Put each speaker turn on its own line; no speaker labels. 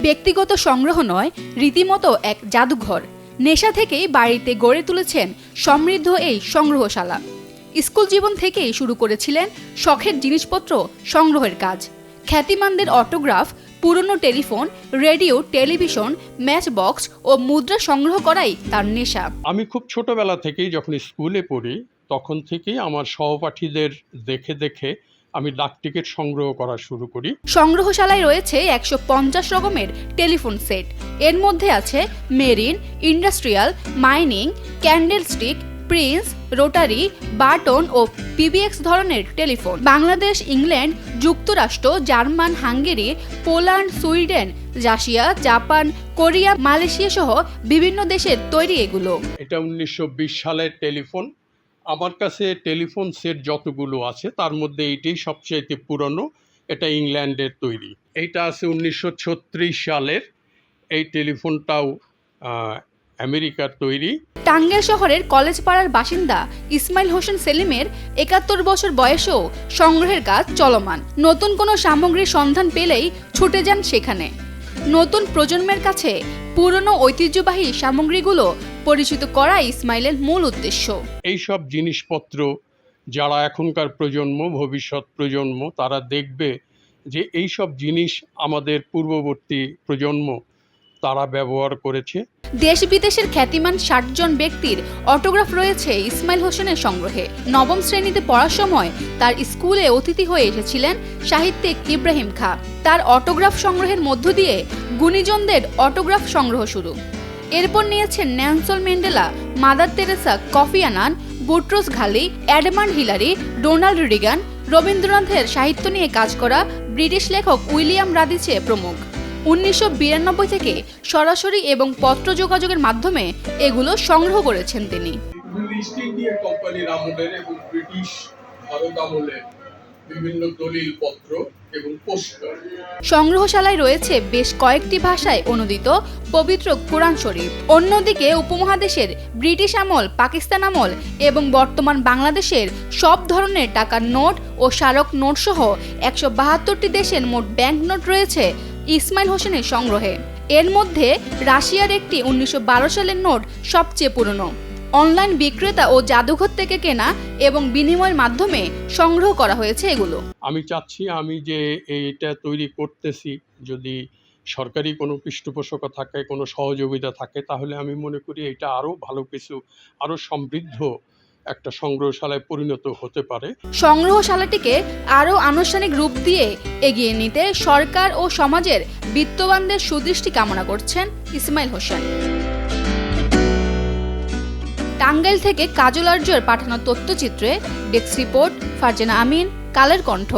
ব্যক্তিগত সংগ্রহ নয়, রীতিমতো এক জাদুঘর। নেশা থেকেই বাড়িতে গড়ে তুলেছেন সমৃদ্ধ এই সংগ্রহশালা। স্কুল জীবন থেকেই শুরু করেছিলেন শখের জিনিসপত্র সংগ্রহের কাজ। খ্যাতিমানদের অটোগ্রাফ, পুরনো telephone, radio, television, match box ও মুদ্রা সংগ্রহ করাই তার নেশা।
আমি খুব ছোটবেলা থেকেই যখন স্কুলে পড়ি তখন থেকেই আমার সহপাঠীদের দেখে দেখে আমি ডাক টিকিট সংগ্রহ করা শুরু করি।
সংগ্রহশালায় রয়েছে 150 রকমের টেলিফোন সেট। এর মধ্যে আছে marine, industrial, mining, candlestick, prince, rotary, button ও পিবিএক্স ধরনের টেলিফোন। বাংলাদেশ, ইংল্যান্ড, যুক্তরাষ্ট্র, German, Hungary, Poland, Sweden, Russia, Japan, Korea, Malaysia সহ বিভিন্ন দেশের তৈরি এগুলো।
এটা 1920 সালের টেলিফোন। আমার কাছে টেলিফোন সেট যতগুলো আছে তার মধ্যে এইটাই সবচেয়ে পুরনো। এটা ইংল্যান্ডের তৈরি। এইটা আছে 1936 সালের। এই টেলিফোনটাও আমেরিকার তৈরি।
টাঙ্গাইল শহরের কলেজ পাড়ার বাসিন্দা ইসমাইল হোসেন সেলিমের 71 বছর বয়সেও সংগ্রহের কাজ চলমান। নতুন কোনো সামগ্রীর সন্ধান পেলেই ছুটে যান সেখানে। নতুন প্রজন্মের কাছে পুরনো ঐতিহ্যবাহী সামগ্রীগুলো পরিচিত করা ইসমাইলের মূল উদ্দেশ্য।
এইসব জিনিসপত্র যারা এখনকার প্রজন্ম, ভবিষ্যৎ প্রজন্ম, তারা দেখবে যে এইসব জিনিস আমাদের পূর্ববর্তী প্রজন্ম তারা ব্যবহার করেছে।
দেশ বিদেশের খ্যাতিমান 60 জন ব্যক্তির অটোগ্রাফ রয়েছে ইসমাইল হোসেনের সংগ্রহে। নবম শ্রেণীতে পড়ার সময় তার স্কুলে অতিথি হয়ে এসেছিলেন সাহিত্যিক ইব্রাহিম খাঁ। তার অটোগ্রাফ সংগ্রহের মধ্য দিয়ে গুণীজনদের অটোগ্রাফ সংগ্রহ শুরু। এরপর নিয়েছেন Nelson Mandela, Mother Teresa, Kofi Annan, Boutros Ghali, Edmund Hillary, Donald Reagan, রবীন্দ্রনাথের সাহিত্য নিয়ে কাজ করা ব্রিটিশ লেখক উইলিয়াম রাদিচে প্রমুখ। 1992 থেকে সরাসরি এবং পত্র যোগাযোগের মাধ্যমে এগুলো সংগ্রহ করেছেন তিনি।
ইস্ট ইন্ডিয়া কোম্পানির আমলের এবং ব্রিটিশ ভারত আমলের বিভিন্ন দলিলপত্র এবং পোস্টার।
সংগ্রহশালায় রয়েছে বেশ কয়েকটি ভাষায় অনুদিত পবিত্র কোরআন শরীফ। অন্যদিকে উপমহাদেশের ব্রিটিশ আমল, পাকিস্তান আমল এবং বর্তমান বাংলাদেশের সব ধরনের টাকার নোট ও স্মারক নোট সহ 172টি দেশের মোট ব্যাংক নোট রয়েছে ইসমাইল হোসেনের সংগ্রহে। এর মধ্যে রাশিয়ার একটি 1912 সালের নোট সবচেয়ে পুরনো। অনলাইন বিক্রেতা ও জাদুঘর থেকে কেনা এবং বিনিময়ের মাধ্যমে সংগ্রহ করা হয়েছে এগুলো।
আমি চাচ্ছি আমি যে এইটা তৈরি করতেছি, যদি সরকারি কোনো পৃষ্ঠপোষকতা থাকে, কোনো সহযোগিতা থাকে, তাহলে আমি মনে করি এটা আরও ভালো কিছু, আরও সমৃদ্ধ একটা সংগ্রহশালায় পরিণত হতে পারে।
সংগ্রহশালাটিকে আরও আনুষ্ঠানিক রূপ দিয়ে এগিয়ে নিতে সরকার ও সমাজের বিত্তবানদের সুদৃষ্টি কামনা করছেন ইসমাইল হোসেন। টাঙ্গাইল থেকে কাজল আর্যর পাঠানো তথ্যচিত্রে ডেস্ক রিপোর্ট, ফারজানা আমিন, কালের কণ্ঠ।